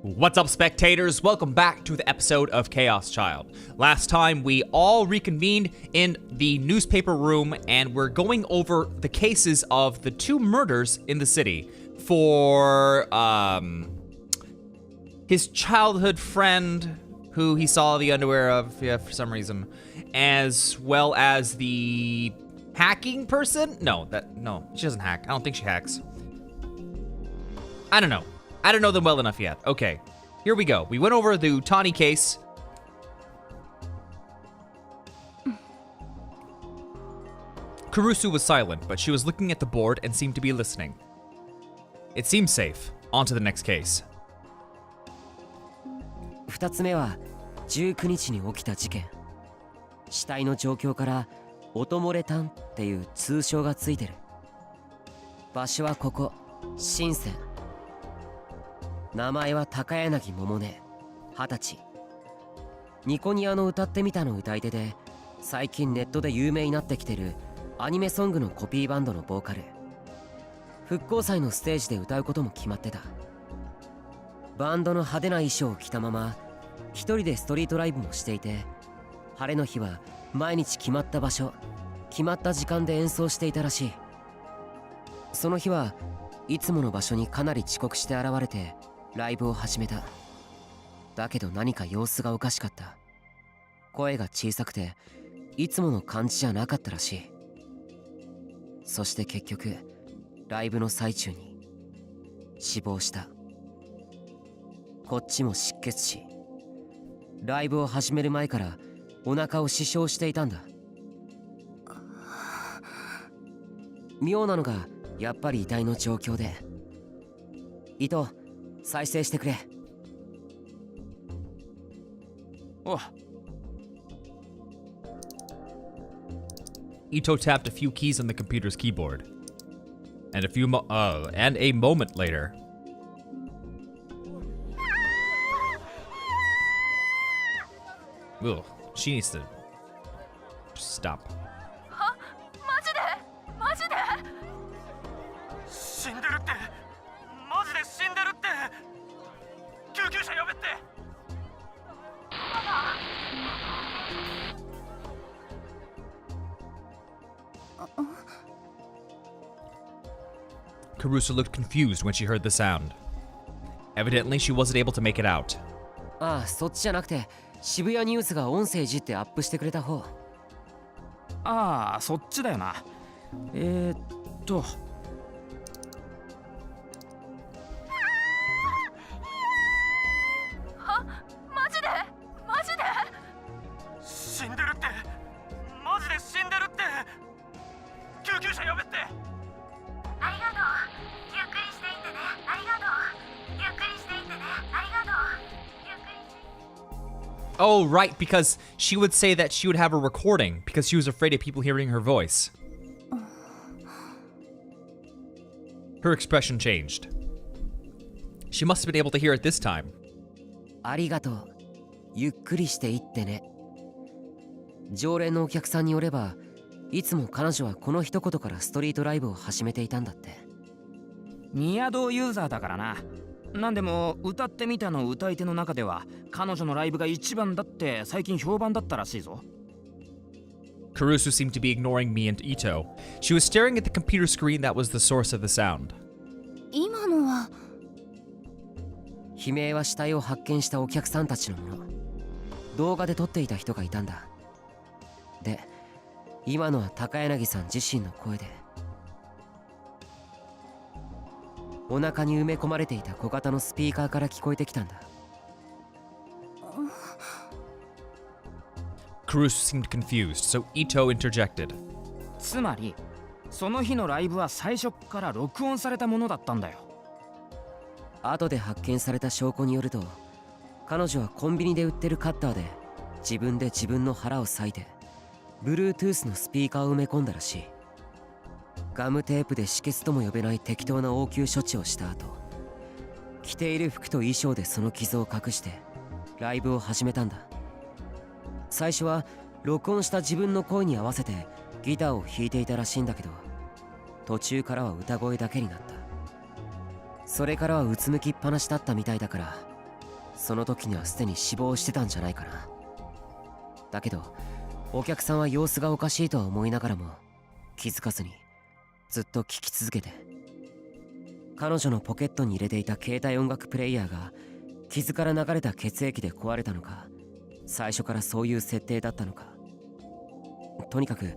What's up, spectators? Welcome back to the episode of Chaos Child. Last time, we all reconvened in the newspaper room, and we're going over the cases of the two murders in the city for, his childhood friend, who he saw the underwear of, for some reason, as well as the hacking person? No, she doesn't hack. I don't think she hacks. I don't know. I don't know them well enough yet. Okay, here we go. We went over the Utani case. Kurusu was silent, but she was looking at the board and seemed to be listening. It seemed safe. On to the next case. 2つ目は19日に起きた事件。死体の状況から音漏れ炭っていう通称がついてる。場所はここ、深セン。名前は高柳桃音、20歳。ニコニアの歌ってみたの歌い手で、最近ネットで有名になってきてるアニメソングのコピーバンドのボーカル。復興祭のステージで歌うことも決まってた。バンドの派手な衣装を着たまま一人でストリートライブもしていて、晴れの日は毎日決まった場所、決まった時間で演奏していたらしい。その日はいつもの場所にかなり遅刻して現れてライブを始めた。だけど何か様子がおかしかった。声が小さくていつもの感じじゃなかったらしい。そして結局ライブの最中に死亡した。こっちも失血死。ライブを始める前からお腹を刺傷していたんだ。妙なのがやっぱり遺体の状況で。糸再生してくれ。Oh. Ito tapped a few keys on the computer's keyboard, and a moment later. Ugh, she needs to stop. Kurusu looked confused when she heard the sound. Evidently, she wasn't able to make it out. ああ、そっちじゃなくて渋谷ニュースが音声いじってアップしてくれた方。ああ、そっちだよな。死んでるって、マジで死んでるって。救急車呼べって。ありがとう。ゆっくりしていってね。ありがとう。ゆっくりしていってね。ありがとう。ゆっくりして。 Oh, right, because she would say that she would have a recording because she was afraid of people hearing her voice. Her expression changed. She must have been able to hear it this time. ありがとう。ゆっくりしていってね。常連のお客さんによれば、いつも彼女はこの一言からストリートライブを始めていたんだって。ニアドユーザーだからな。なんでも歌ってみたの歌い手の中では彼女のライブが一番だって最近評判だったらしいぞ。Kurusu seemed to be ignoring me and Ito. She was staring at the computer screen that was the source of the sound. 今のは悲鳴は死体を発見したお客さんたちのもの。動画で撮っていた人がいたんだ。で、今のは高柳さん自身の声で。お腹に埋め込まれていた小型のスピーカーから聞こえてきたんだ。Kurusu seemed confused, so Ito interjected. つまり、その日のライブは最初から録音されたものだったんだよ。後で発見された証拠によると、彼女はコンビニで売ってるカッターで自分で自分の腹を裂いて Bluetooth のスピーカーを埋め込んだらしい。ガムテープで止血とも呼べない適当な応急処置をした後、着ている服と衣装でその傷を隠してライブを始めたんだ。最初は録音した自分の声に合わせてギターを弾いていたらしいんだけど、途中からは歌声だけになった。それからはうつむきっぱなしだったみたいだから、その時にはすでに死亡してたんじゃないかな。だけどお客さんは様子がおかしいとは思いながらも気づかずにずっと聴き続けて、彼女のポケットに入れていた携帯音楽プレイヤーが傷から流れた血液で壊れたのか、最初からそういう設定だったのか。とにかく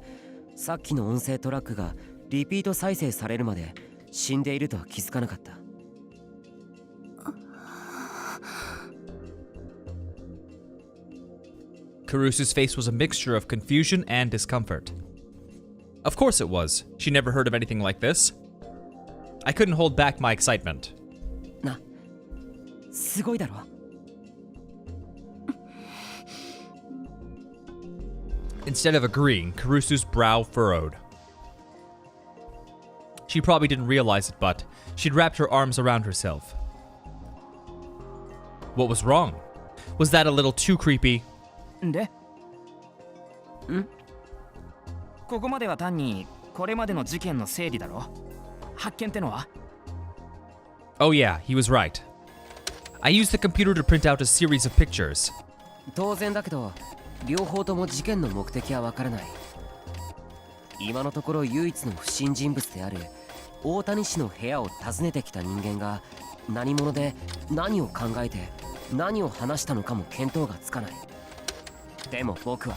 さっきの音声トラックがリピート再生されるまで死んでいるとは気づかなかった。Karusu's face was a mixture of confusion and discomfort. Of course it was. She never heard of anything like this. I couldn't hold back my excitement. な、すごいだろ。Instead of agreeing, Karusu's brow furrowed. She probably didn't realize it, but she'd wrapped her arms around herself. What was wrong? Was that a little too creepy? でここまでは単にこれまでの事件の整理だろ。発見ってのは？ Oh yeah, he was right. I used the computer to print out a series of pictures. 当然だけど両方とも事件の目的はわからない。今のところ唯一の不審人物である大谷氏の部屋を訪ねてきた人間が何者で何を考えて何を話したのかも見当がつかない。でも僕は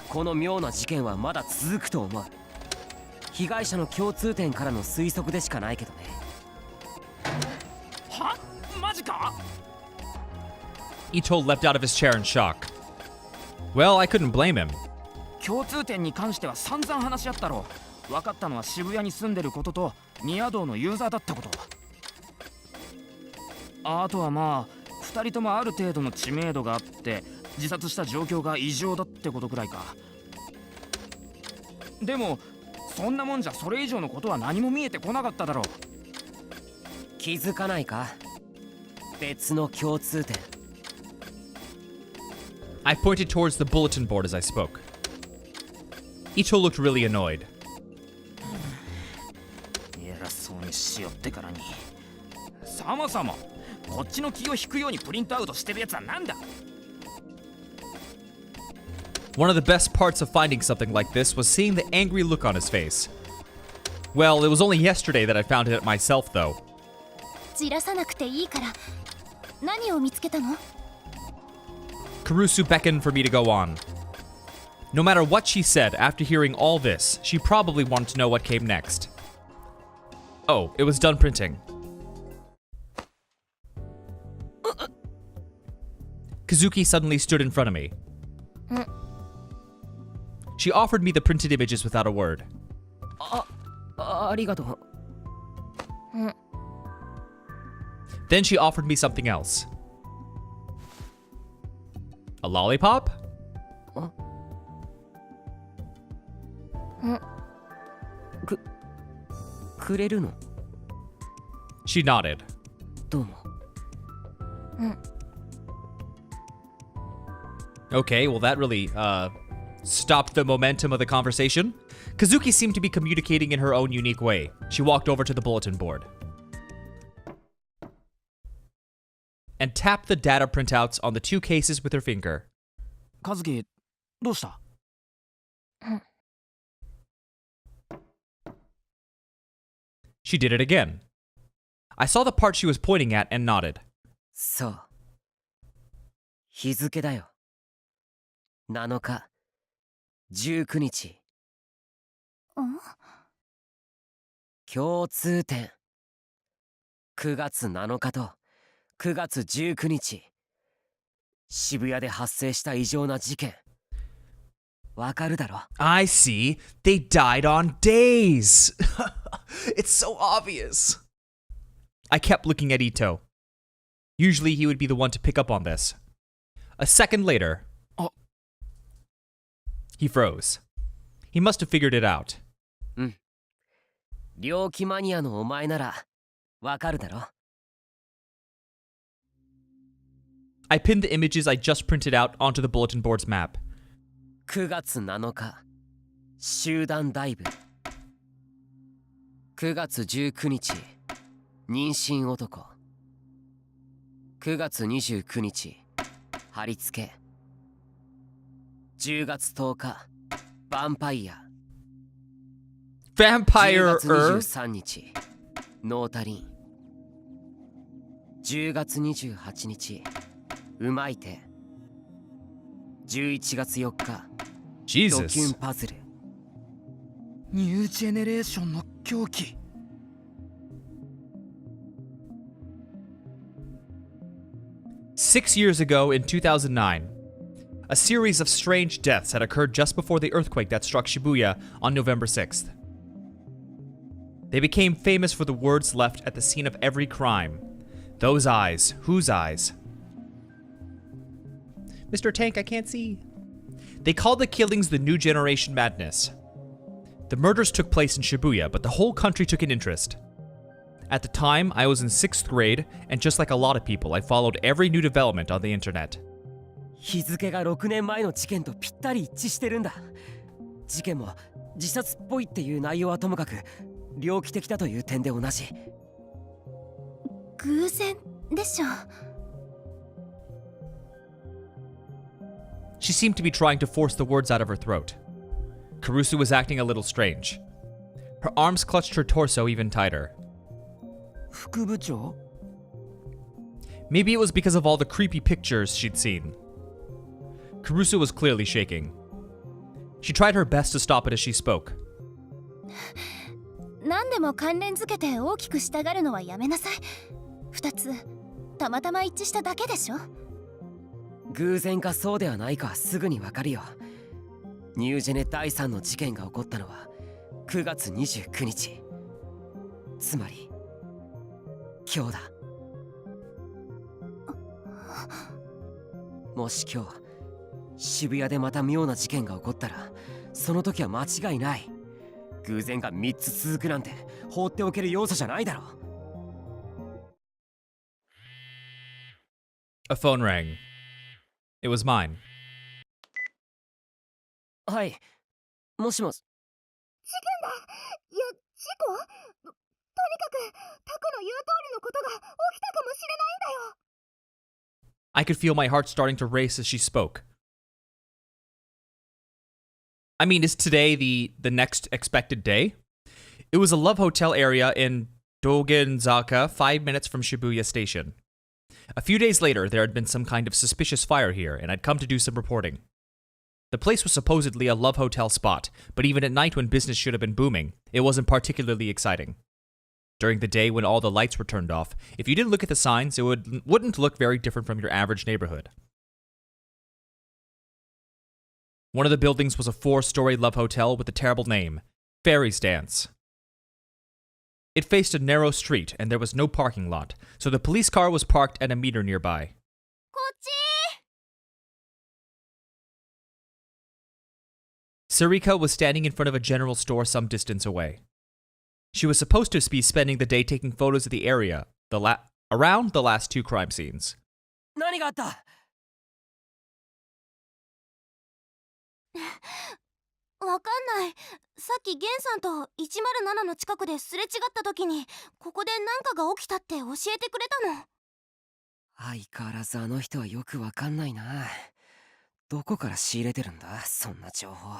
この妙な事件はまだ続くと思う。被害者の共通点からの推測でしかないけどね。は？マジか？ Ito leapt out of his chair in shock. Well, I couldn't blame him. 共通点に関しては散々話し合ったろ。分かったのは渋谷に住んでることと宮堂のユーザーだったこと。あとはまあ2人ともある程度の知名度があって自殺した状況が異常だってことくらいか。でもそんなもんじゃそれ以上のことは何も見えてこなかっただろう。気づかないか？別の共通点。I pointed towards the bulletin board as I spoke. Ito looked really annoyed. 偉そうにしよってからに。そもそもこっちの気を引くようにプリントアウトしてるやつはなんだ？ One of the best parts of finding something like this was seeing the angry look on his face. Well, it was only yesterday that I found it myself, though. じらさなくていいから。何を見つけたの？ Karusu beckoned for me to go on. No matter what she said after hearing all this, she probably wanted to know what came next. Oh, it was done printing. Kazuki suddenly stood in front of me. She offered me the printed images without a word. ありがとう。Then she offered me something else. A lollipop? くれるの？ She nodded. どうも。Okay, well that really, stopped the momentum of the conversation. Kazuki seemed to be communicating in her own unique way. She walked over to the bulletin board and tapped the data printouts on the two cases with her finger. 和樹どうした？ She did it again. I saw the part she was pointing at and nodded. そう。日付だよ。7日、19日。共通点。9月7日と9月19日。渋谷で発生した異常な事件。わかるだろ？ I see. They died on days. It's so obvious. I kept looking at Ito. Usually he would be the one to pick up on this. A second later, he froze. He must have figured it out. 猟奇マニアのお前ならわかるだろ？ I pinned the images I just printed out onto the bulletin board's map. 9月7日、集団ダイブ。9月19日、妊娠男。9 9月29日貼り付け10月10日ヴァンパイア Vampire 10月23日ノータリン10月28日うまい手11月4日ドキュン Jesus. パズルニュージェネレーションの狂気。 6 years ago in 2009, a series of strange deaths had occurred just before the earthquake that struck Shibuya on November 6th. They became famous for the words left at the scene of every crime. Those eyes. Whose eyes? Mr. Tank, I can't see. They called the killings the New Generation Madness. The murders took place in Shibuya, but the whole country took an interest. At the time, I was in 6th grade, and just like a lot of people, I followed every new development on the internet. 日付が6年前の事件とぴったり一致してるんだ。事件も自殺っぽいっていう内容はともかく猟奇的だという点で同じ。偶然でしょ。 She seemed to be trying to force the words out of her throat. Kurusu was acting a little strange. Her arms clutched her torso even tighter. 副部長 Maybe it was because of all the creepy pictures she'd seen. Kurusu was clearly shaking. She tried her best to stop it as she spoke. 何でも関連づけて大きくしたがるのはやめなさい。2つたまたま一致しただけでしょ。偶然かそうではないかはすぐにわかるよ。ニュージェネ第3の事件が起こったのは9月29日。つまり今日だ。もし今日渋谷でまた妙な事件が起こったらその時は間違いない。偶然が3つ続くなんて放っておける要素じゃないだろ。 A phone rang. It was mine. はい、もしもし。いや、事故？とにかくタクの言う通りのことが起きたかもしれないんだよ。 I could feel my heart starting to race as she spoke. I mean, is today the next expected day? It was a love hotel area in Dogenzaka, 5 minutes from Shibuya Station. A few days later, there had been some kind of suspicious fire here, and I'd come to do some reporting. The place was supposedly a love hotel spot, but even at night when business should have been booming, it wasn't particularly exciting. During the day when all the lights were turned off, if you didn't look at the signs, it wouldn't look very different from your average neighborhood. One of the buildings was a 4-story love hotel with a terrible name, Fairy's Dance. It faced a narrow street, and there was no parking lot, so the police car was parked at a meter nearby. こっち。 Sarika was standing in front of a general store some distance away. She was supposed to be spending the day taking photos of the area, around the last 2 crime scenes. 何があった？わかんない。さっきゲンさんと107の近くですれ違った時にここで何かが起きたって教えてくれたの。相変わらずあの人はよくわかんないな。どこから仕入れてるんだそんな情報。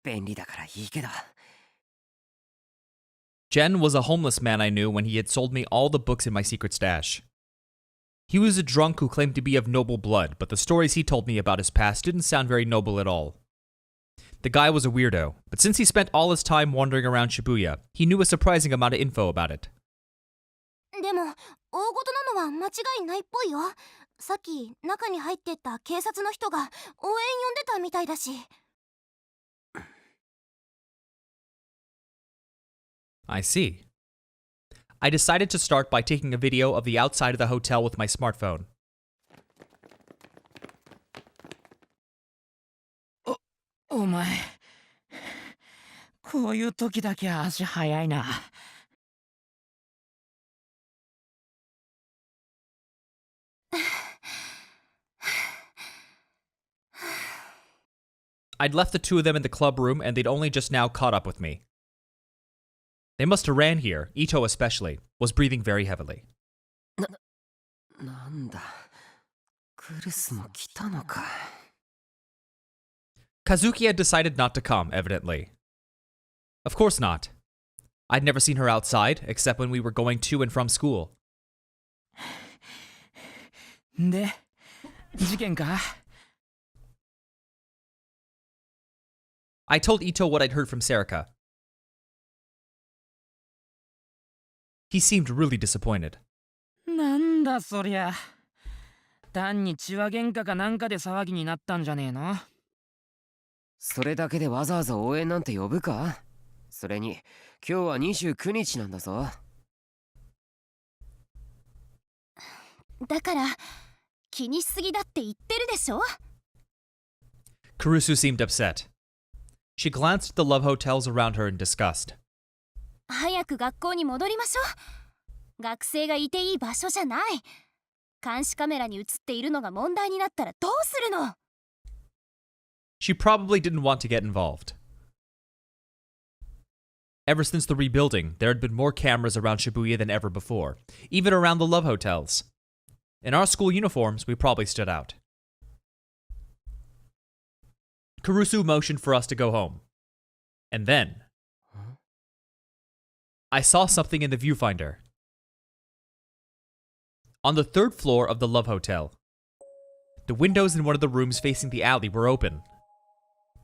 便利だからいいけど。 Jen was a homeless man I knew when he had sold me all the books in my secret stash. He was a drunk who claimed to be of noble blood, but the stories he told me about his past didn't sound very noble at all. The guy was a weirdo, but since he spent all his time wandering around Shibuya, he knew a surprising amount of info about it. でも大事なのは間違いないっぽいよ。さっき中に入ってった警察の人が応援呼んでたみたいだし。 I see. I decided to start by taking a video of the outside of the hotel with my smartphone. お前こういう時だけ足早いな。 I'd left the 2 of them in the club room and they'd only just now caught up with me. They must have ran here, Ito especially, was breathing very heavily. なんだ。クルスも来たのか。Kazuki had decided not to come, evidently. Of course not. I'd never seen her outside, except when we were going to and from school. で、事件か？ I told Ito what I'd heard from Serika. He seemed really disappointed. なんだそりゃ。単に血は喧嘩かなんかで騒ぎになったんじゃねえの？それだけでわざわざ応援なんて呼ぶか？それに、今日は29日なんだぞ。だから気にしすぎだって言ってるでしょ。 Kurusu seemed upset. She glanced at the love hotels around her in disgust. 早く学校に戻りましょう。学生がいていい場所じゃない。監視カメラに映っているのが問題になったらどうするの？ She probably didn't want to get involved. Ever since the rebuilding, there had been more cameras around Shibuya than ever before, even around the love hotels. In our school uniforms, we probably stood out. Kurusu motioned for us to go home. And then, I saw something in the viewfinder. On the third floor of the Love Hotel, the windows in one of the rooms facing the alley were open.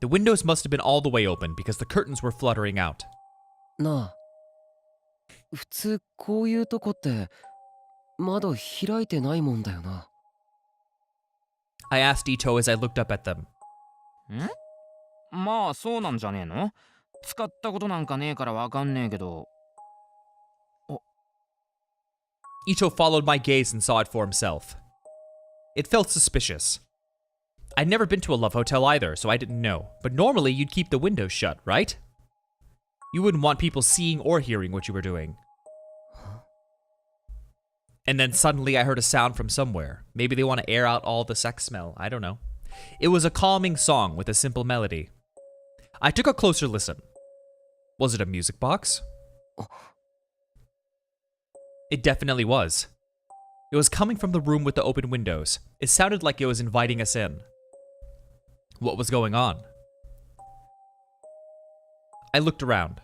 The windows must have been all the way open because the curtains were fluttering out. なあ、普通こういうとこって窓開いてないもんだよな。I asked Ito as I looked up at them. ん？まあそうなんじゃねえの？使ったことなんかねえからわかんねえけど。 Ito followed my gaze and saw it for himself. It felt suspicious. I'd never been to a love hotel either, so I didn't know. But normally you'd keep the windows shut, right? You wouldn't want people seeing or hearing what you were doing. And then suddenly I heard a sound from somewhere. Maybe they want to air out all the sex smell, I don't know. It was a calming song with a simple melody. I took a closer listen. Was it a music box? It definitely was. It was coming from the room with the open windows. It sounded like it was inviting us in. What was going on? I looked around.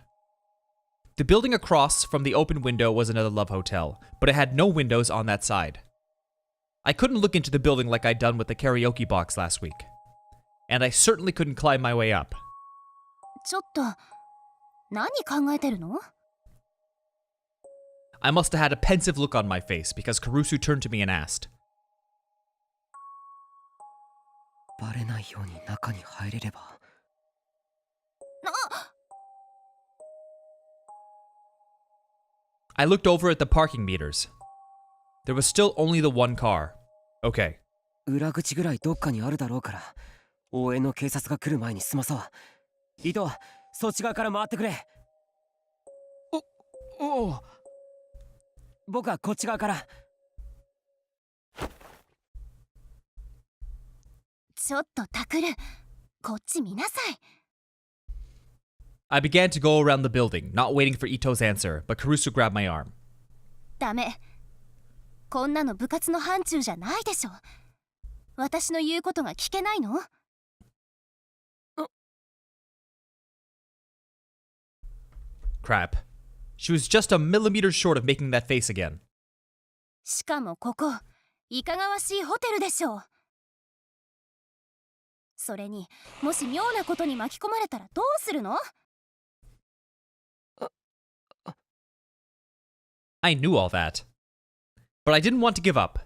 The building across from the open window was another love hotel, but it had no windows on that side. I couldn't look into the building like I'd done with the karaoke box last week. And I certainly couldn't climb my way up. ちょっと何考えてるの？ I must have had a pensive look on my face because Kurusu turned to me and asked. バレないように中に入れれば。I looked over at the parking meters. There was still only the one car. Okay. 裏口ぐらいどっかにあるだろうから、応援の警察が来る前に済まそう。伊藤、そっち側から回ってくれ。おう。僕はこっち側から。ちょっとタクル、こっち見なさい。 I began to go around the building, not waiting for Ito's answer, but Kurusu grabbed my arm. ダメ。こんなの部活の範疇じゃないでしょ。私の言うことが聞けないの？ Crap. She was just a millimeter short of making that face again. しかもここ、いかがわしいホテルでしょう。それに、もし妙なことに巻き込まれたらどうするの？ I knew all that. But I didn't want to give up.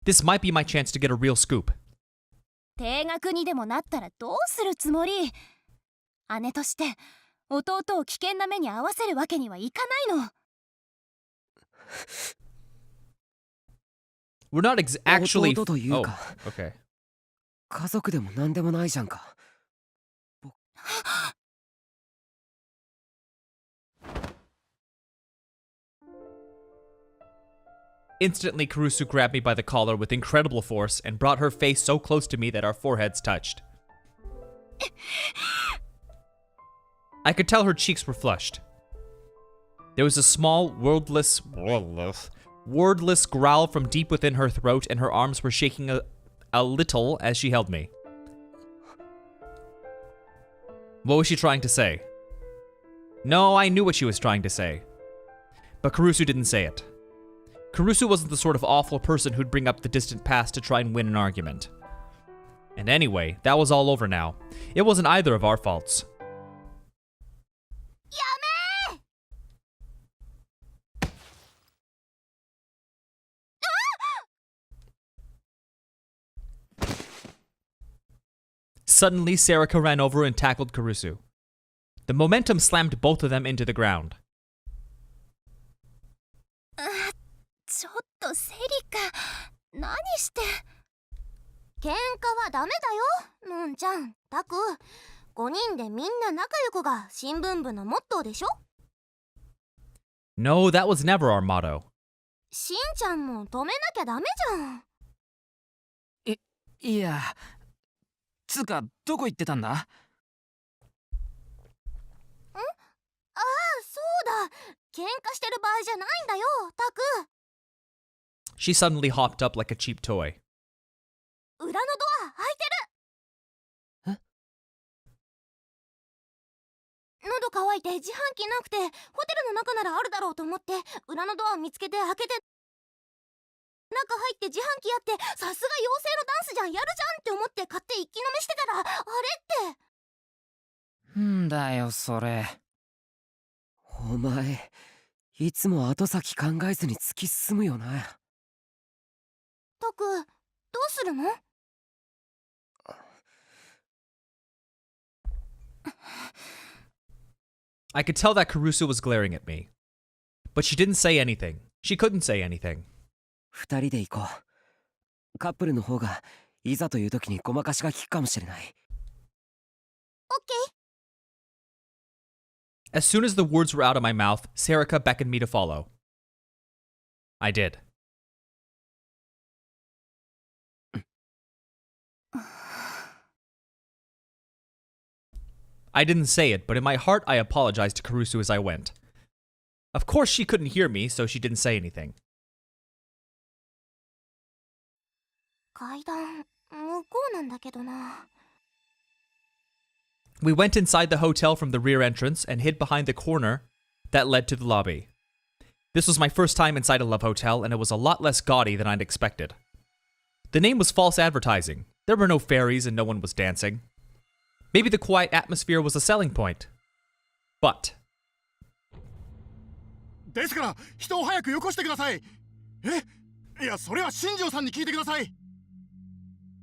This might be my chance to get a real scoop. 停学にでもなったらどうするつもり？姉として弟を危険な目に遭わせるわけにはいかないの。 We're not actually... 弟というか、 Oh, okay. 家族でも何でもないじゃんか。Instantly, Kurusu grabbed me by the collar with incredible force and brought her face so close to me that our foreheads touched. I could tell her cheeks were flushed. There was a small, wordless Wordless growl from deep within her throat, and her arms were shaking a little as she held me. What was she trying to say? No, I knew what she was trying to say. But Kurusu didn't say it. Kurusu wasn't the sort of awful person who'd bring up the distant past to try and win an argument. And anyway, that was all over now. It wasn't either of our faults. Suddenly, Sarika ran over and tackled Kurusu. The momentum slammed both of them into the ground. ちょっとセリカ、何して。喧嘩はダメだよ、のんちゃん、タク。5人でみんな仲良くが新聞部のモットーでしょ。 No, that was never our motto. しんちゃんも止めなきゃダメじゃん。いや、つうかどこ行ってたんだ？ああ、そうだ。喧嘩してる場合じゃないんだよ、タク。 She suddenly hopped up like a cheap toy. 裏のドア開いてる。喉乾いて自販機なくてホテルの中ならあるだろうと思って裏のドアを見つけて開けて中入って自販機やってさすが妖精のダンスじゃんやるじゃんって思って買って一気飲みしてたらあれって。んだよそれ。お前いつも後先考えずに突き進むよな。タク、どうするのI could tell that Kurusu was glaring at me. But she didn't say anything. She couldn't say anything. 二人で行こう。カップルの方がいざという時にごまかしが効くかもしれない。オッケー。 As soon as the words were out of my mouth, Sarika beckoned me to follow. I did. I didn't say it, but in my heart I apologized to Kurusu as I went. Of course she couldn't hear me, so she didn't say anything. 階段、向こうなんだけどな。 We went inside the hotel from the rear entrance and hid behind the corner that led to the lobby. This was my first time inside a love hotel, and it was a lot less gaudy than I'd expected. The name was false advertising. There were no fairies and no one was dancing. Maybe the quiet atmosphere was a selling point. But... ですから人を早くよこしてください。いや、それは新庄さんに聞いてください。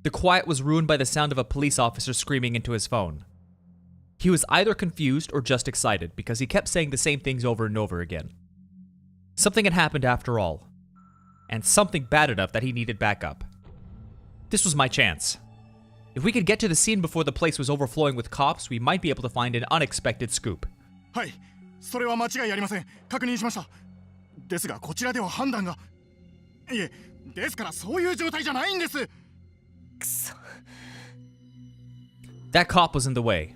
The quiet was ruined by the sound of a police officer screaming into his phone. He was either confused or just excited because he kept saying the same things over and over again. Something had happened after all. And something bad enough that he needed backup. This was my chance. If we could get to the scene before the place was overflowing with cops, we might be able to find an unexpected scoop. はい、それは間違いありません。確認しました。ですがこちらでは判断が。いえ、ですからそういう状態じゃないんです。くそ。 That cop was in the way.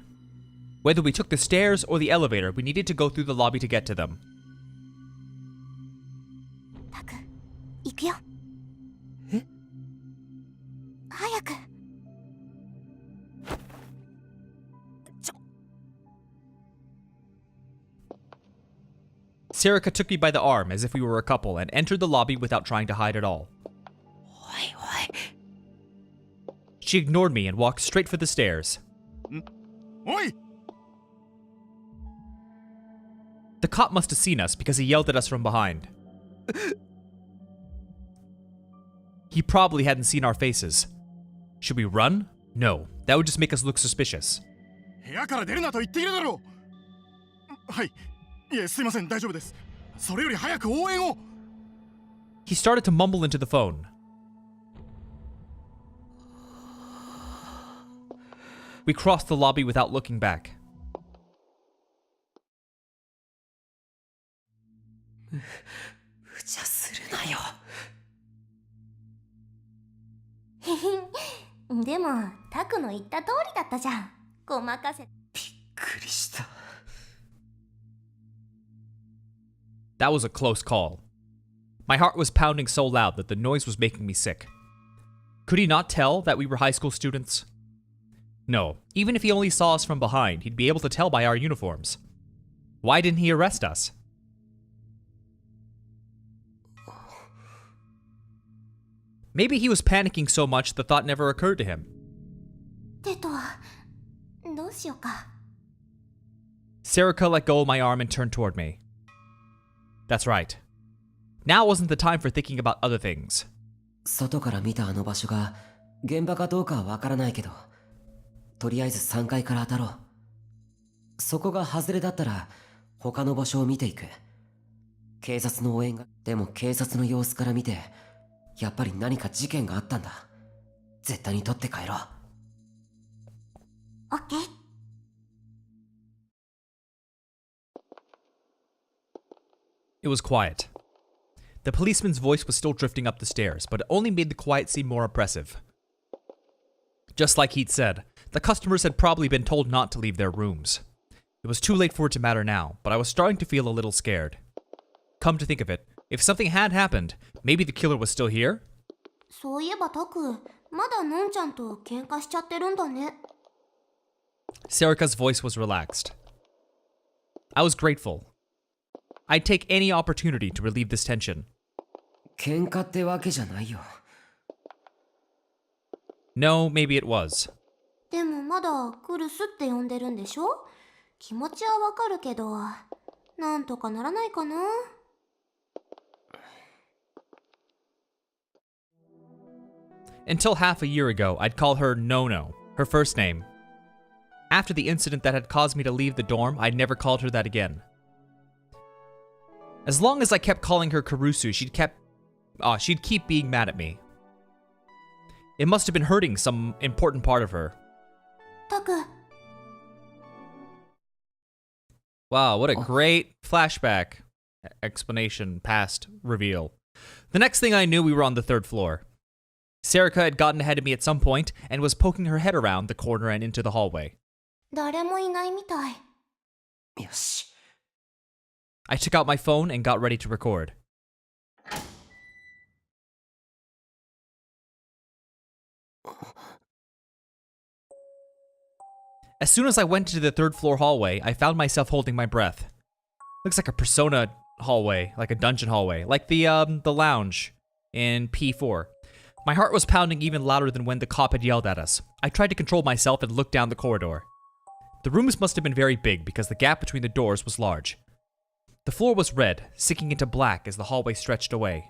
Whether we took the stairs or the elevator, we needed to go through the lobby to get to them. タク、行くよ。早く。 Sarika took me by the arm as if we were a couple and entered the lobby without trying to hide at all. She ignored me and walked straight for the stairs. おい! The cop must have seen us because he yelled at us from behind. He probably hadn't seen our faces. Should we run? No, that would just make us look suspicious. 部屋から出るなと言っているだろう。はい。いえ、すいません、大丈夫です。それより早く応援を。 He started to mumble into the phone. We crossed the lobby without looking back. 無茶するなよ。でもタクの言った通りだったじゃん。ごまかせ。びっくりした。 That was a close call. My heart was pounding so loud that the noise was making me sick. Could he not tell that we were high school students? No, even if he only saw us from behind, he'd be able to tell by our uniforms. Why didn't he arrest us? Maybe he was panicking so much the thought never occurred to him. てと、どうしようか。Serica let go of my arm and turned toward me. That's right. Now wasn't the time for thinking about other things. 外から見たあの場所が現場かどうかはわからないけど、とりあえず3階から当たろう。そこが外れだったら他の場所を見ていく。警察の応援が、でも警察の様子から見て、やっぱり何か事件があったんだ。絶対に取って帰ろう。オッケー。It was quiet. The policeman's voice was still drifting up the stairs, but it only made the quiet seem more oppressive. Just like he'd said, the customers had probably been told not to leave their rooms. It was too late for it to matter now, but I was starting to feel a little scared. Come to think of it, if something had happened, maybe the killer was still here? そういえばタク、まだのんちゃんと喧嘩しちゃってるんだね。Serica's voice was relaxed. I was grateful. I'd take any opportunity to relieve this tension. 喧嘩ってわけじゃないよ。No, maybe it was. でもまだクルスって呼んでるんでしょ？気持ちはわかるけど、なんとかならないかな。Until half a year ago, I'd call her No-No, her first name. After the incident that had caused me to leave the dorm, I'd never called her that again. As long as I kept calling her Karusu, she'd keep being mad at me. It must have been hurting some important part of her. タク、Wow, what a great flashback, explanation, past, reveal. The next thing I knew, we were on the 3rd floor. Serica had gotten ahead of me at some point and was poking her head around the corner and into the hallway. 誰もいないみたい。よし。I took out my phone and got ready to record. As soon as I went into the 3rd floor hallway, I found myself holding my breath. Looks like a Persona hallway, like a dungeon hallway, like the lounge in P4. My heart was pounding even louder than when the cop had yelled at us. I tried to control myself and look down the corridor. The rooms must have been very big because the gap between the doors was large. The floor was red, sinking into black as the hallway stretched away.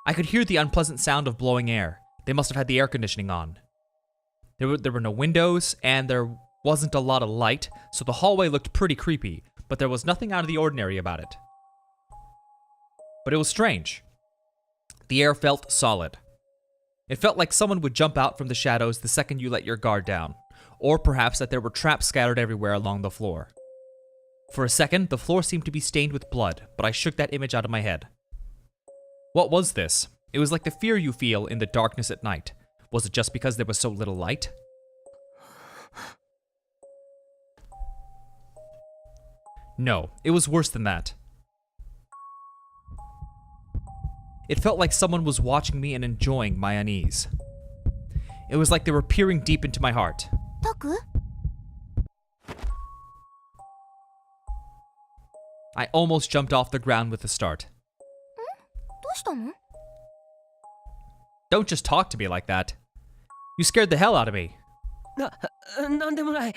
I could hear the unpleasant sound of blowing air. They must have had the air conditioning on. There were no windows, and there wasn't a lot of light, so the hallway looked pretty creepy, but there was nothing out of the ordinary about it. But it was strange. The air felt solid. It felt like someone would jump out from the shadows the second you let your guard down, or perhaps that there were traps scattered everywhere along the floor. For a second, the floor seemed to be stained with blood, but I shook that image out of my head. What was this? It was like the fear you feel in the darkness at night. Was it just because there was so little light? No, it was worse than that. It felt like someone was watching me and enjoying my unease. It was like they were peering deep into my heart. タク？ I almost jumped off the ground with a start. どうしたの？ Don't just talk to me like that. You scared the hell out of me. なんでもない。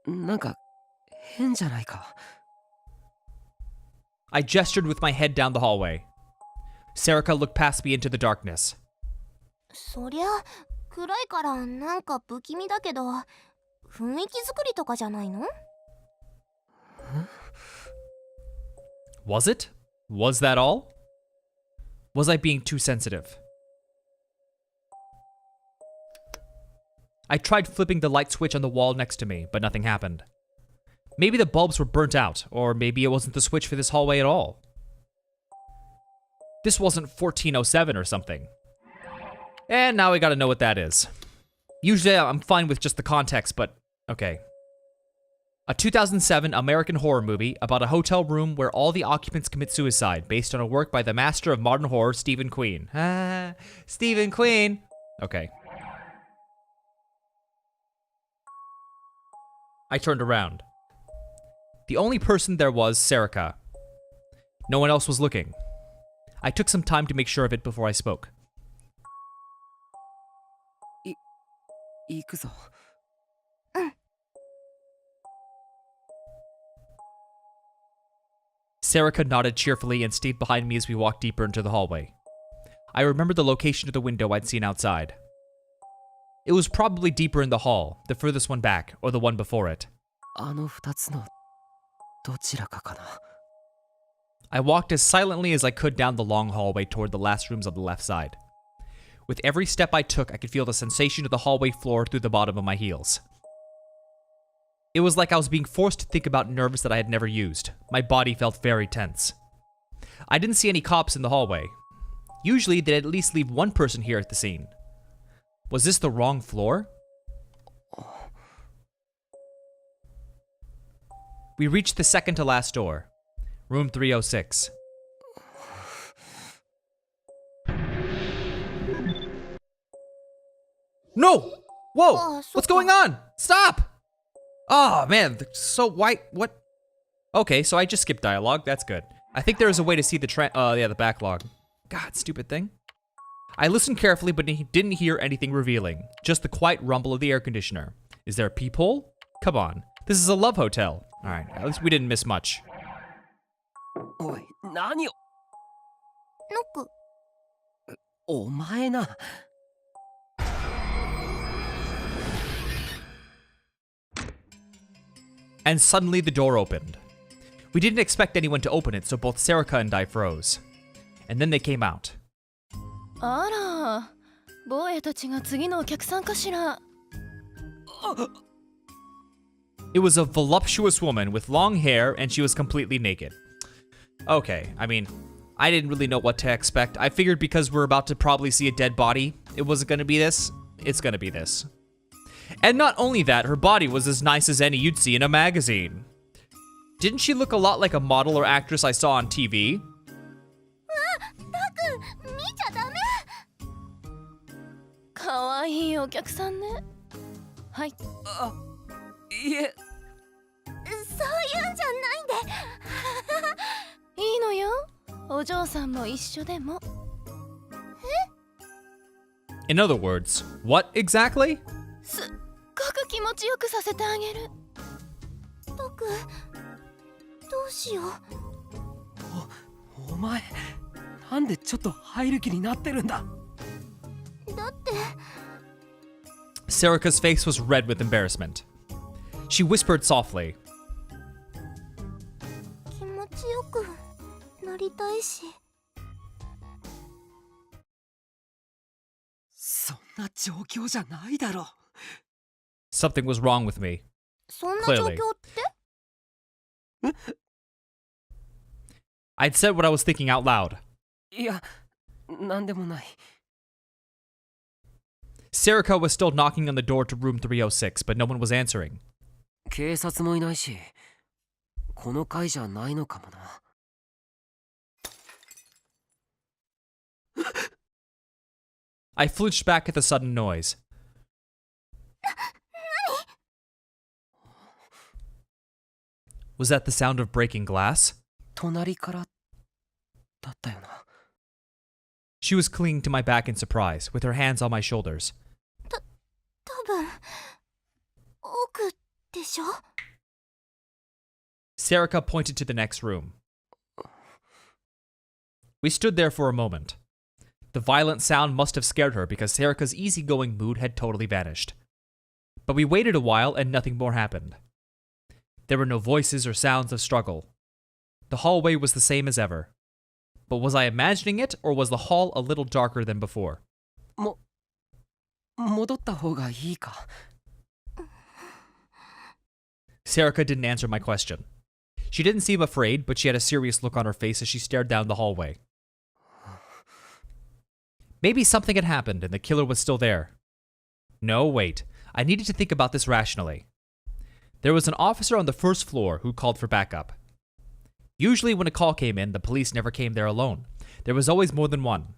なんか変じゃないか。I gestured with my head down the hallway. Serica looked past me into the darkness. そりゃ暗いからなんか不気味だけど、雰囲気作りとかじゃないの？ Was it? Was that all? Was I being too sensitive? I tried flipping the light switch on the wall next to me, but nothing happened. Maybe the bulbs were burnt out, or maybe it wasn't the switch for this hallway at all. This wasn't 1407 or something. And now we gotta know what that is. Usually I'm fine with just the context, but okay. A 2007 American horror movie about a hotel room where all the occupants commit suicide, based on a work by the master of modern horror, Stephen Queen. Ah, Stephen Queen. Okay. I turned around. The only person there was Serica. No one else was looking. I took some time to make sure of it before I spoke. 行くぞ。Serica nodded cheerfully and stayed behind me as we walked deeper into the hallway. I remembered the location of the window I'd seen outside. It was probably deeper in the hall, the furthest one back, or the one before it. あの二つのどちらかかな。 I walked as silently as I could down the long hallway toward the last rooms on the left side. With every step I took, I could feel the sensation of the hallway floor through the bottom of my heels. It was like I was being forced to think about nerves that I had never used. My body felt very tense. I didn't see any cops in the hallway. Usually, they'd at least leave one person here at the scene. Was this the wrong floor? We reached the second to last door. Room 306. No! Whoa! What's going on? Stop! Oh man, so white. What? Okay, so I just skipped dialogue. That's good. I think there is a way to see the backlog. God, stupid thing. I listened carefully, but didn't hear anything revealing. Just the quiet rumble of the air conditioner. Is there a peephole? Come on. This is a love hotel. All right, at least we didn't miss much. おい、何を。ノック。お前な。 And suddenly the door opened. We didn't expect anyone to open it, so both Serica and I froze. And then they came out. あら、坊やたちが次のお客さんかしら。It was a voluptuous woman with long hair, and she was completely naked. Okay, I mean, I didn't really know what to expect. I figured because we're about to probably see a dead body, it wasn't gonna be this. It's gonna be this. And not only that, her body was as nice as any you'd see in a magazine. Didn't she look a lot like a model or actress I saw on TV? 見ちゃダメ。かわいいお客さんね。はい。あ、いえ。そういうんじゃないんで。いいのよ。お嬢さんも一緒でも。In other words, what exactly? すっごく気持ちよくさせてあげる。僕、どうしよう。お前、なんでちょっと入る気になってるんだ。だって。Serica's face was red with embarrassment. She whispered softly. 気持ちよくなりたいし。そんな状況じゃないだろ。 Something was wrong with me. そんな状況 Clearly. って？ I'd said what I was thinking out loud. いや、なんでもない。 Serica was still knocking on the door to room 306, but no one was answering. 警察もいないし、この階じゃないのかもな。I flinched back at the sudden noise. Was that the sound of breaking glass? 隣からだったよな。She was clinging to my back in surprise, with her hands on my shoulders. 多分奥でしょ。 Serica pointed to the next room. We stood there for a moment. The violent sound must have scared her because Serica's easygoing mood had totally vanished. But we waited a while and nothing more happened. There were no voices or sounds of struggle. The hallway was the same as ever. But was I imagining it, or was the hall a little darker than before? 戻った方がいいか。Serica didn't answer my question. She didn't seem afraid, but she had a serious look on her face as she stared down the hallway. Maybe something had happened and the killer was still there. No, wait. I needed to think about this rationally. There was an officer on the first floor who called for backup. Usually when a call came in, the police never came there alone. There was always more than one.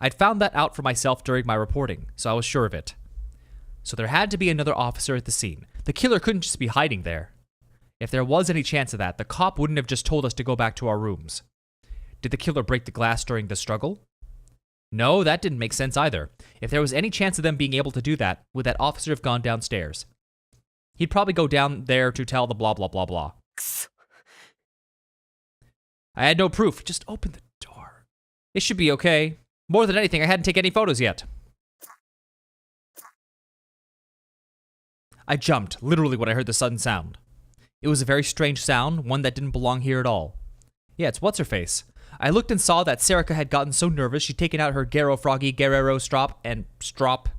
I'd found that out for myself during my reporting, so I was sure of it. So there had to be another officer at the scene. The killer couldn't just be hiding there. If there was any chance of that, the cop wouldn't have just told us to go back to our rooms. Did the killer break the glass during the struggle? No, that didn't make sense either. If there was any chance of them being able to do that, would that officer have gone downstairs? He'd probably go down there to tell the blah blah blah blah. I had no proof. Just open the door. It should be okay. More than anything, I hadn't taken any photos yet. I jumped, literally, when I heard the sudden sound. It was a very strange sound, one that didn't belong here at all. Yeah, it's what's-her-face. I looked and saw that Serica had gotten so nervous she'd taken out her Garo Froggy Guerrero strop, and started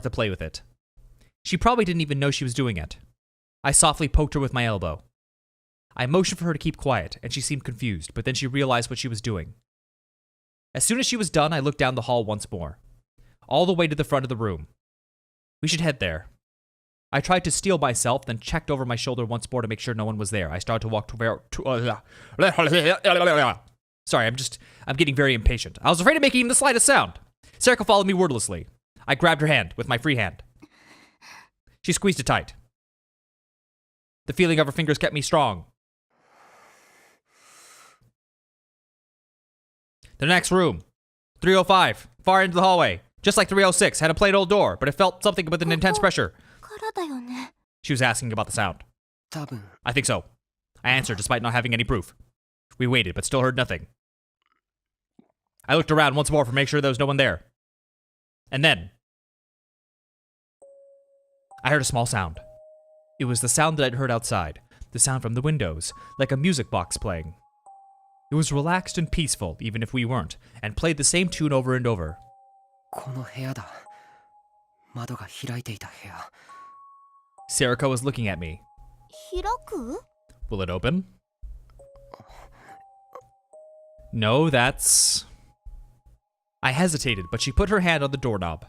to play with it. She probably didn't even know she was doing it. I softly poked her with my elbow. I motioned for her to keep quiet, and she seemed confused, but then she realized what she was doing. As soon as she was done, I looked down the hall once more, all the way to the front of the room. We should head there. I tried to steel myself, then checked over my shoulder once more to make sure no one was there. I started to walk Sorry, I'm getting very impatient. I was afraid of making even the slightest sound. Serica followed me wordlessly. I grabbed her hand with my free hand. She squeezed it tight. The feeling of her fingers kept me strong. The next room. 305. Far into the hallway. Just like 306. Had a plain old door, but it felt something with an intense pressure. She was asking about the sound. I think so. I answered despite not having any proof. We waited, but still heard nothing. I looked around once more to make sure there was no one there. And then I heard a small sound. It was the sound that I'd heard outside. The sound from the windows, like a music box playing. It was relaxed and peaceful, even if we weren't, and played the same tune over and over. Serica was looking at me. Will it open? No, that's... I hesitated, but she put her hand on the doorknob.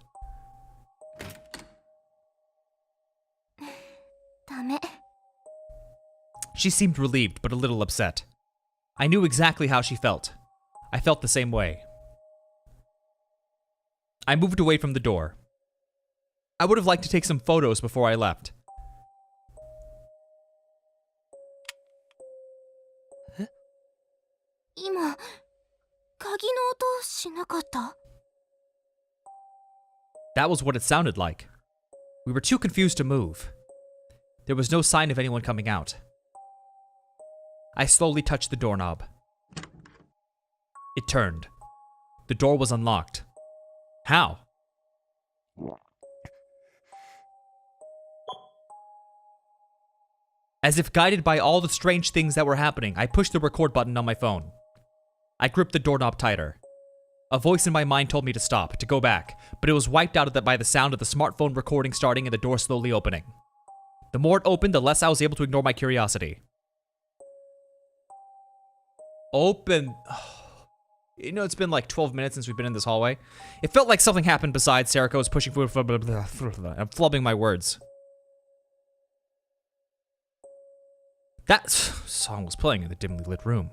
She seemed relieved, but a little upset. I knew exactly how she felt. I felt the same way. I moved away from the door. I would have liked to take some photos before I left. That was what it sounded like. We were too confused to move. There was no sign of anyone coming out. I slowly touched the doorknob. It turned. The door was unlocked. How? As if guided by all the strange things that were happening, I pushed the record button on my phone. I gripped the doorknob tighter. A voice in my mind told me to stop, to go back, but it was wiped out by the sound of the smartphone recording starting and the door slowly opening. The more it opened, the less I was able to ignore my curiosity. Open. You know, it's been like 12 minutes since we've been in this hallway. It felt like something happened besides Serica was pushing food. I'm flubbing my words. That song was playing in the dimly lit room.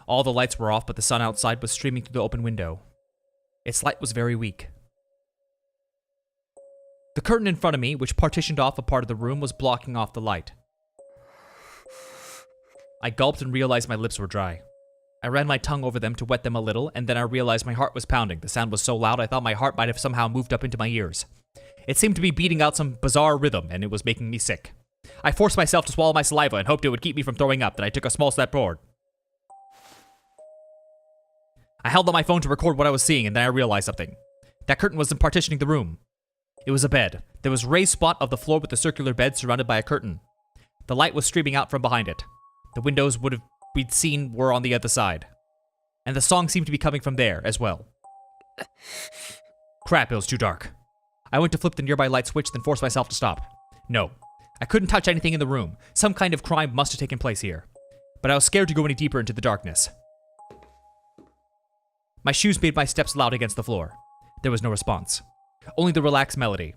All the lights were off, but the sun outside was streaming through the open window. Its light was very weak. The curtain in front of me, which partitioned off a part of the room, was blocking off the light. I gulped and realized my lips were dry. I ran my tongue over them to wet them a little, and then I realized my heart was pounding. The sound was so loud I thought my heart might have somehow moved up into my ears. It seemed to be beating out some bizarre rhythm, and it was making me sick. I forced myself to swallow my saliva and hoped it would keep me from throwing up. Then I took a small step forward. I held up my phone to record what I was seeing, and then I realized something. That curtain wasn't partitioning the room. It was a bed. There was a raised spot of the floor with a circular bed surrounded by a curtain. The light was streaming out from behind it. The windows we'd seen were on the other side. And the song seemed to be coming from there as well. Crap, it was too dark. I went to flip the nearby light switch, then forced myself to stop. No, I couldn't touch anything in the room. Some kind of crime must have taken place here. But I was scared to go any deeper into the darkness. My shoes made my steps loud against the floor. There was no response. Only the relaxed melody.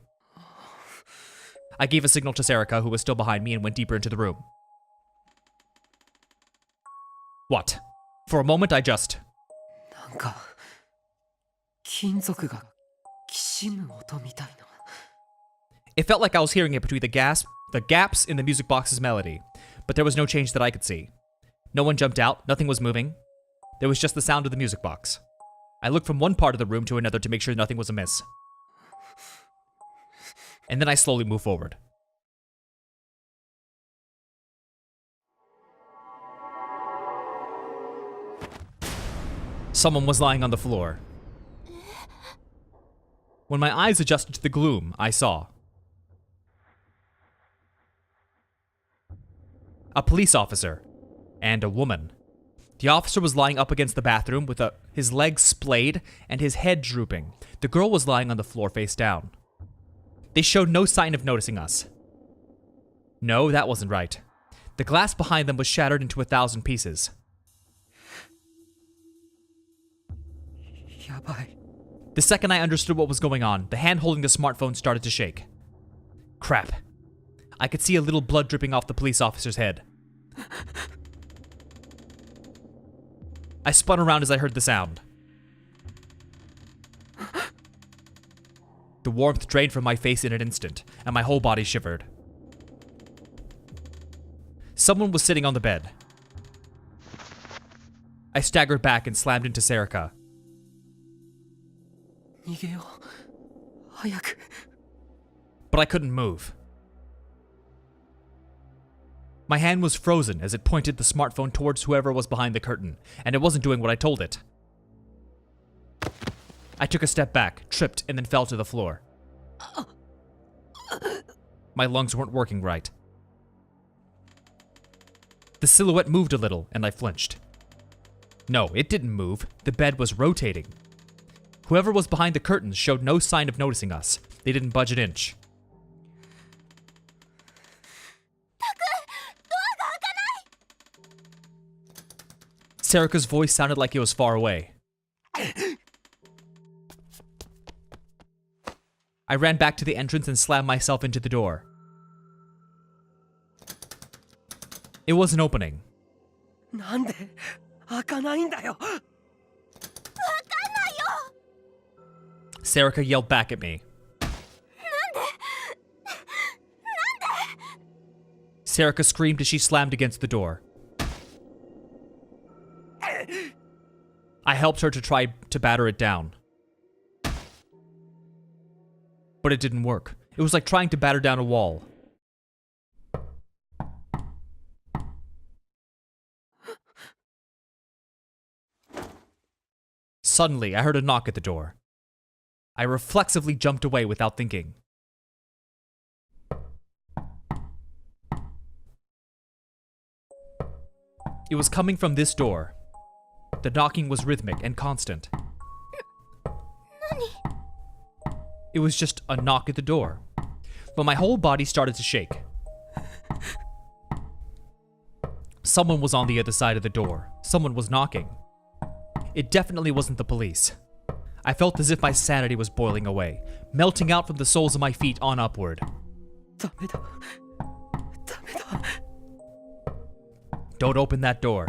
I gave a signal to Serica, who was still behind me, and went deeper into the room. What? For a moment, I just... なんか金属がきしむ音みたいな。 It felt like I was hearing it between the gaps in the music box's melody, but there was no change that I could see. No one jumped out, nothing was moving. There was just the sound of the music box. I looked from one part of the room to another to make sure nothing was amiss. And then I slowly moved forward. Someone was lying on the floor. When my eyes adjusted to the gloom, I saw a police officer and a woman. The officer was lying up against the bathroom with his legs splayed and his head drooping. The girl was lying on the floor face down. They showed no sign of noticing us. No, that wasn't right. The glass behind them was shattered into 1,000 pieces. やばい。 The second I understood what was going on, the hand holding the smartphone started to shake. Crap. I could see a little blood dripping off the police officer's head. I spun around as I heard the sound. The warmth drained from my face in an instant, and my whole body shivered. Someone was sitting on the bed. I staggered back and slammed into Serica. 逃げよう。早く。 But I couldn't move. My hand was frozen as it pointed the smartphone towards whoever was behind the curtain, and it wasn't doing what I told it. I took a step back, tripped, and then fell to the floor. My lungs weren't working right. The silhouette moved a little, and I flinched. No, it didn't move. The bed was rotating. Whoever was behind the curtains showed no sign of noticing us. They didn't budge an inch. Serica's voice sounded like it was far away. I ran back to the entrance and slammed myself into the door. It wasn't opening. なんで開かないんだよ。 Serica yelled back at me. Serica screamed as she slammed against the door. I helped her to try to batter it down. But it didn't work. It was like trying to batter down a wall. Suddenly, I heard a knock at the door. I reflexively jumped away without thinking. It was coming from this door. The knocking was rhythmic and constant. It was just a knock at the door. But my whole body started to shake. Someone was on the other side of the door. Someone was knocking. It definitely wasn't the police. I felt as if my sanity was boiling away, melting out from the soles of my feet on upward. ダメだ。ダメだ。 Don't open that door.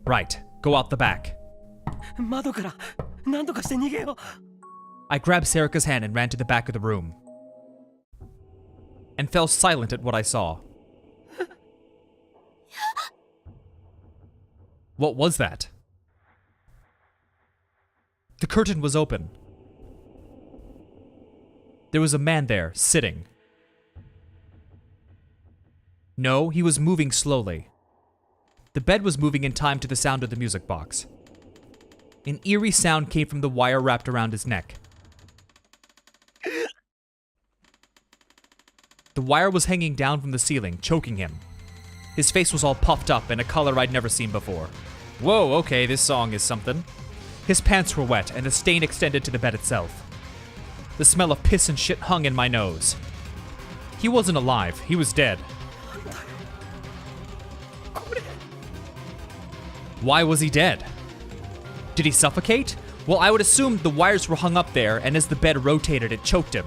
Right, go out the back. 窓から何とかして逃げよう。 I grabbed Serica's hand and ran to the back of the room. And fell silent at what I saw. What was that? The curtain was open. There was a man there, sitting. No, he was moving slowly. The bed was moving in time to the sound of the music box. An eerie sound came from the wire wrapped around his neck. The wire was hanging down from the ceiling, choking him. His face was all puffed up in a color I'd never seen before. Whoa, okay, this song is something. His pants were wet, and a stain extended to the bed itself. The smell of piss and shit hung in my nose. He wasn't alive, he was dead. Why was he dead? Did he suffocate? Well, I would assume the wires were hung up there, and as the bed rotated, it choked him.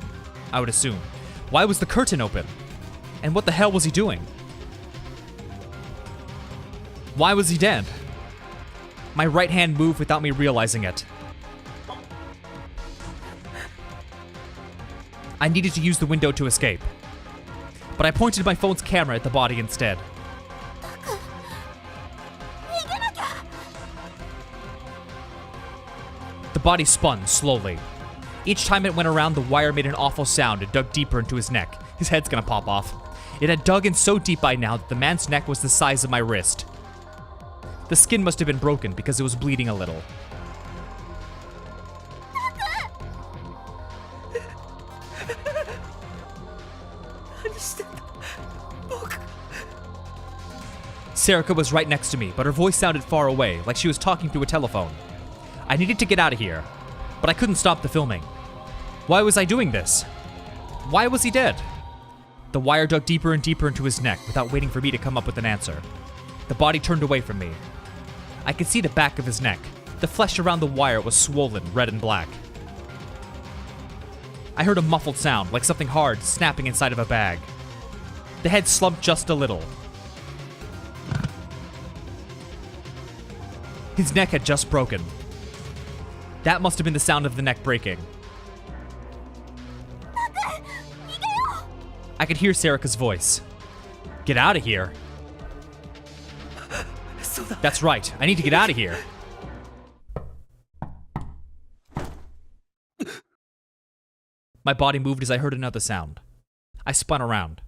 I would assume. Why was the curtain open? And what the hell was he doing? Why was he dead? My right hand moved without me realizing it. I needed to use the window to escape, but I pointed my phone's camera at the body instead. The body spun slowly. Each time it went around, the wire made an awful sound and dug deeper into his neck. His head's gonna pop off. It had dug in so deep by now that the man's neck was the size of my wrist. The skin must have been broken because it was bleeding a little. Sarika was right next to me, but her voice sounded far away, like she was talking through a telephone. I needed to get out of here, but I couldn't stop the filming. Why was I doing this? Why was he dead? The wire dug deeper and deeper into his neck without waiting for me to come up with an answer. The body turned away from me. I could see the back of his neck. The flesh around the wire was swollen, red and black. I heard a muffled sound, like something hard snapping inside of a bag. The head slumped just a little. His neck had just broken. That must have been the sound of the neck breaking. I could hear Sarika's voice. Get out of here. That's right, I need to get out of here. My body moved as I heard another sound. I spun around.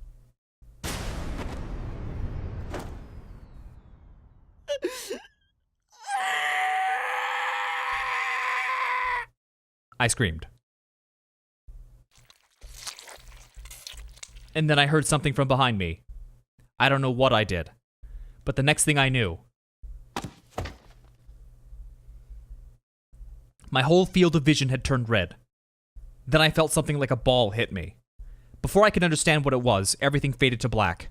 I screamed. And then I heard something from behind me. I don't know what I did, but the next thing I knew, my whole field of vision had turned red. Then I felt something like a ball hit me. Before I could understand what it was, everything faded to black.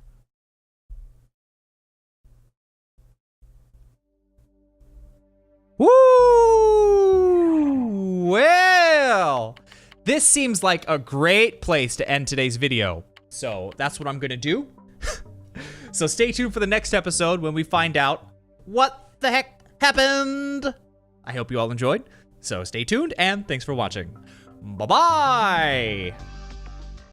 Woo! Well, this seems like a great place to end today's video. So that's what I'm gonna do. So stay tuned for the next episode when we find out what the heck happened. I hope you all enjoyed. So stay tuned and thanks for watching. Bye-bye!